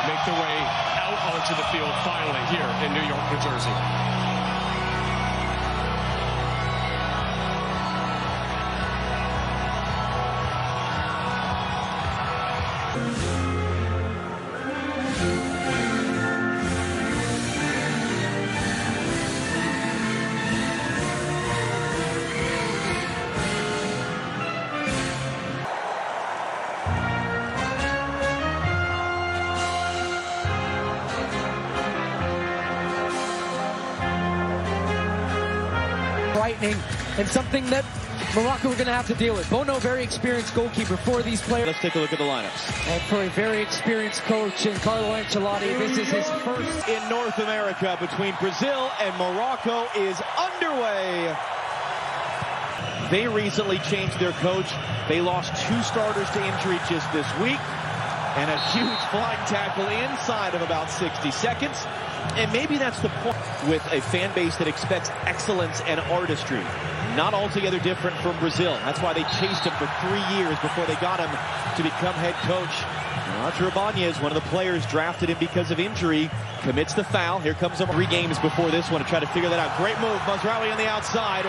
make their way out onto the field finally here in New York, New Jersey. Frightening and something that Morocco are going to have to deal with. Bono, very experienced goalkeeper for these players. Let's take a look at the lineups. And for a very experienced coach in Carlo Ancelotti, this is his first in North America between Brazil and Morocco is underway. They recently changed their coach. They lost 2 starters to injury just this week, and a huge flying tackle inside of about 60 seconds. And maybe that's the point with a fan base that expects excellence and artistry. Not altogether different from Brazil. That's why they chased him for 3 years before they got him to become head coach. Roger Ibanez, one of the players, drafted him because of injury, commits the foul. Here comes him 3 games before this one to try to figure that out. Great move. Mazraoui on the outside.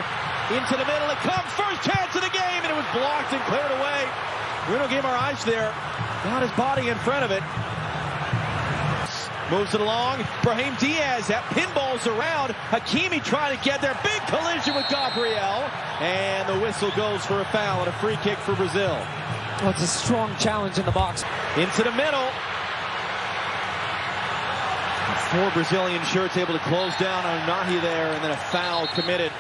Into the middle. It comes. First chance of the game, and it was blocked and cleared away. Bruno Guimaraes there. Got his body in front of it. Moves it along. Brahim Diaz, that pinballs around. Hakimi trying to get there. Big collision with Gabriel. And the whistle goes for a foul and a free kick for Brazil. Well, it's a strong challenge in the box. Into the middle. 4 Brazilian shirts able to close down on Nahi there, and then a foul committed.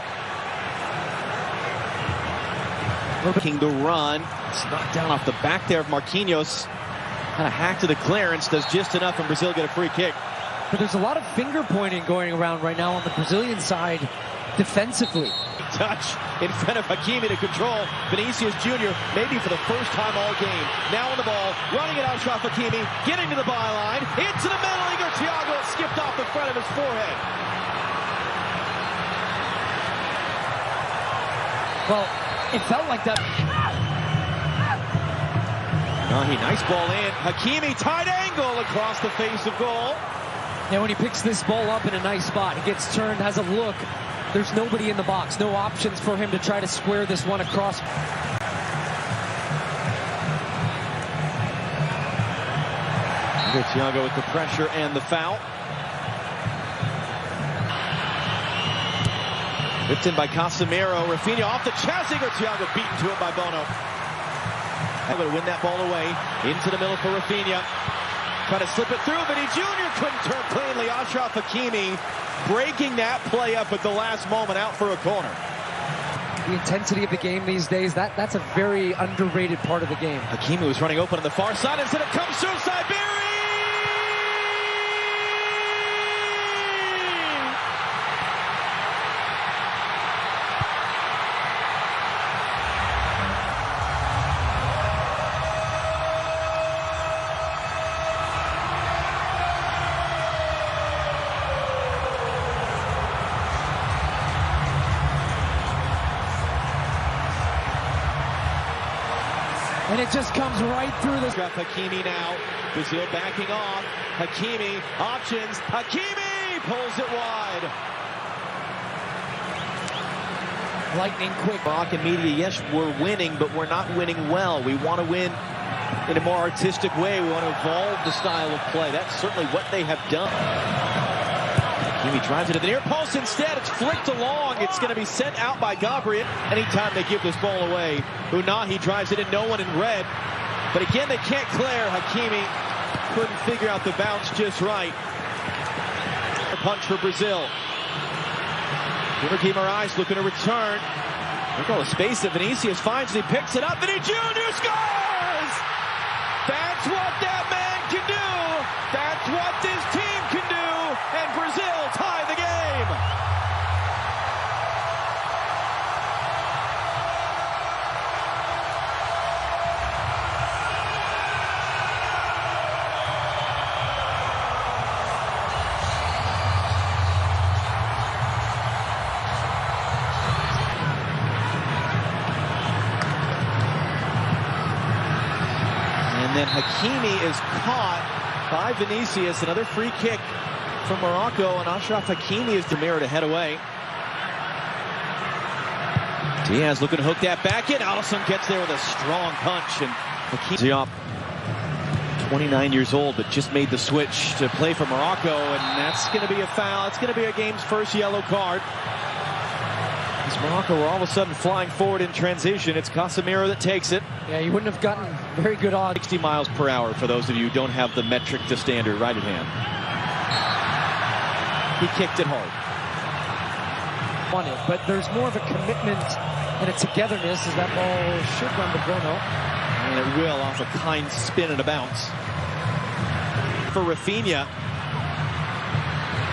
Looking to run. It's knocked down off the back there of Marquinhos. Kind of hacked to the clearance, does just enough, and Brazil get a free kick. But there's a lot of finger pointing going around right now on the Brazilian side defensively. Touch in front of Hakimi to control Vinicius Jr. maybe for the first time all game. Now on the ball, running it out, Achraf Hakimi, getting to the byline, into the middle. Igor Thiago skipped off the front of his forehead. Well, it felt like that. Nice ball in. Hakimi, tight angle across the face of goal. Now when he picks this ball up in a nice spot, he gets turned, has a look. There's nobody in the box. No options for him to try to square this one across. Thiago with the pressure and the foul. Whipped in by Casemiro. Rafinha off the chest. Igor Thiago beaten to it by Bono. Able to win that ball away. Into the middle for Rafinha. Trying to slip it through, but he Jr. couldn't turn cleanly. Achraf Hakimi breaking that play up at the last moment, out for a corner. The intensity of the game these days, that's a very underrated part of the game. Hakimi was running open on the far side. Instead it comes through Siberi! And it just comes right through the... Hakimi now. Brazil backing off. Hakimi, options. Hakimi pulls it wide. Lightning quick. Moroccan media, yes, we're winning, but we're not winning well. We want to win in a more artistic way. We want to evolve the style of play. That's certainly what they have done. Hakimi drives it to the near post. Instead, it's flicked along. It's going to be sent out by Gabriel. Anytime they give this ball away, Unahi drives it in, no one in red. But again, they can't clear. Hakimi couldn't figure out the bounce just right. A punch for Brazil. Guimaraes looking to return. Look at all the space that Vinicius finds. He picks it up. Vinicius Jr. scores! That's what that man can do. That's what this team can do. And Brazil tie the game. And then Hakimi is caught by Vinicius. Another free kick from Morocco, and Achraf Hakimi is the mirror to head away. Diaz looking to hook that back in. Alisson gets there with a strong punch, and Hakimi, 29 years old, but just made the switch to play for Morocco, and that's going to be a foul. It's going to be a game's first yellow card. As Morocco were all of a sudden flying forward in transition. It's Casemiro that takes it. Yeah, you wouldn't have gotten very good odds. 60 miles per hour for those of you who don't have the metric to standard right at hand. He kicked it hard. On it, but there's more of a commitment and a togetherness as that ball should run to Bono. And it will off a kind spin and a bounce. For Rafinha.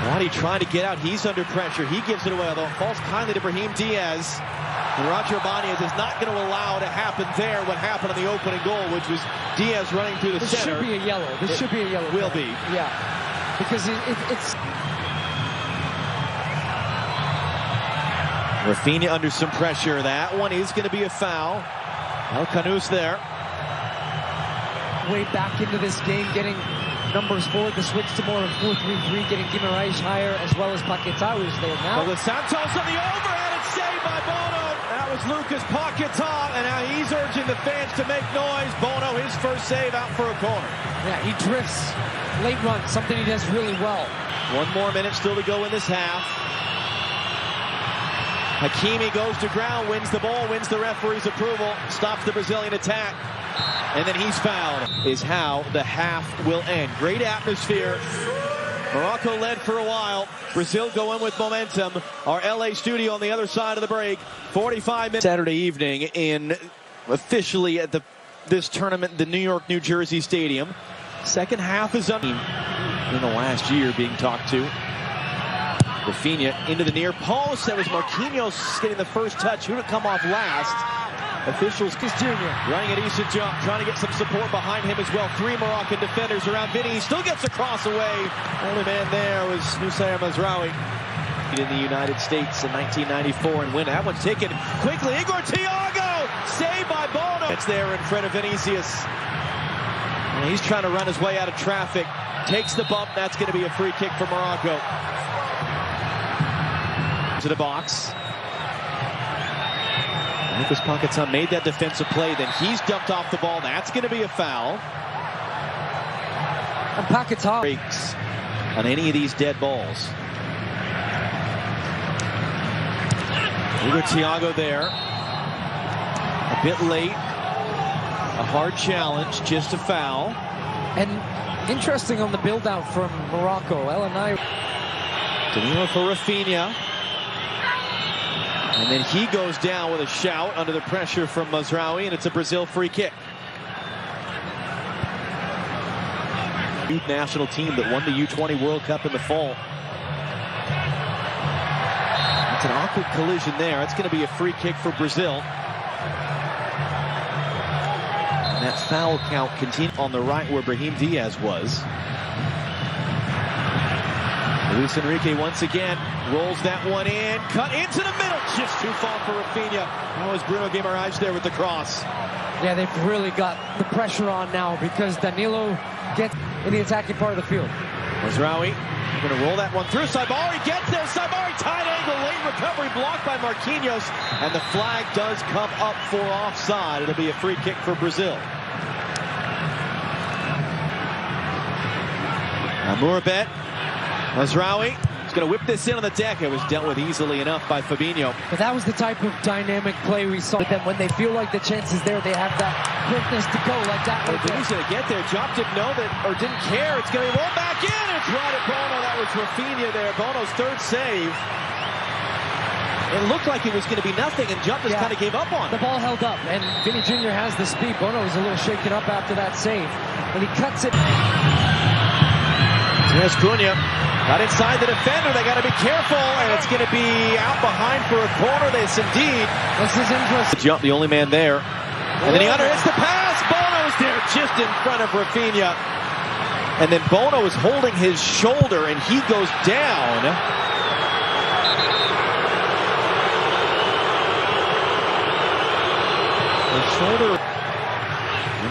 Roddy trying to get out. He's under pressure. He gives it away, although it falls kindly to Brahim Diaz. And Roger Ibanez is not going to allow to happen there what happened on the opening goal, which was Diaz running through the center. This should be a yellow. This should be a yellow. Will be. Yeah. Because it's... Rafinha under some pressure. That one is going to be a foul. El Canous there. Way back into this game, getting numbers forward, the switch to more of 4-3-3, getting Guimaraes higher, as well as Paquetá who's there now. Well, the Santos on the overhead, it's saved by Bono. That was Lucas Paquetá, and now he's urging the fans to make noise. Bono, his first save out for a corner. Yeah, he drifts late run, something he does really well. 1 more minute still to go in this half. Hakimi goes to ground, wins the ball, wins the referee's approval, stops the Brazilian attack, and then he's fouled. Is how the half will end. Great atmosphere. Morocco led for a while. Brazil go in with momentum. Our LA studio on the other side of the break. 45 minutes. Saturday evening in officially at this tournament, the New York, New Jersey Stadium. Second half is up in the last year being talked to. Rafinha into the near post. That was Marquinhos getting the first touch. Who would come off last? Officials Junior running a decent jump, trying to get some support behind him as well. 3 Moroccan defenders around Vinny. He still gets a cross away. Only man there was Nusayr Mazraoui. In the United States in 1994 and win. That one's taken quickly. Igor Thiago saved by Bono. It's there in front of Vinicius. And he's trying to run his way out of traffic. Takes the bump. That's going to be a free kick for Morocco. To the box. Lucas Paquetá made that defensive play, then he's dumped off the ball. That's going to be a foul. And Paquetá breaks on any of these dead balls. Igor Thiago there. A bit late. A hard challenge, just a foul. And interesting on the build-out from Morocco. Elenay. Danilo for Rafinha. And then he goes down with a shout under the pressure from Mazraoui, and it's a Brazil free kick. Youth national team that won the U20 World Cup in the fall. It's an awkward collision there. It's going to be a free kick for Brazil. And that foul count continues on the right where Brahim Diaz was. Luis Enrique once again rolls that one in, cut into the middle, just too far for Rafinha. That was Bruno Guimaraes there with the cross. Yeah, they've really got the pressure on now because Danilo gets in the attacking part of the field. Mazraoui going to roll that one through. Saibari gets there. Saibari tight angle, late recovery blocked by Marquinhos, and the flag does come up for offside. It'll be a free kick for Brazil. Amourabet. Mazraoui is going to whip this in on the deck. It was dealt with easily enough by Fabinho. But that was the type of dynamic play we saw. But then when they feel like the chance is there, they have that quickness to go like that. He's going to get there. Job didn't know that, or didn't care. It's going to be rolled back in. It's right at Bono. That was Rafinha there. Bono's third save. It looked like it was going to be nothing, and Jump just kind of gave up on it. The ball held up, and Vinny Jr. has the speed. Bono was a little shaken up after that save, and he cuts it. Here's Cunha. Got inside the defender. They got to be careful, and it's going to be out behind for a corner. This indeed. This is interesting. Jump, the only man there. And then he underhits the pass. Bono's there just in front of Rafinha. And then Bono is holding his shoulder, and he goes down. The shoulder.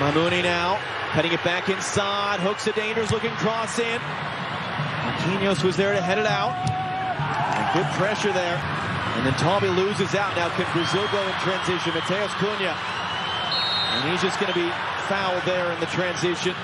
Mamouni now. Cutting it back inside. Hooks a dangerous looking cross in. Marquinhos was there to head it out. And good pressure there. And then Tommy loses out. Now can Brazil go in transition? Mateus Cunha. And he's just going to be fouled there in the transition.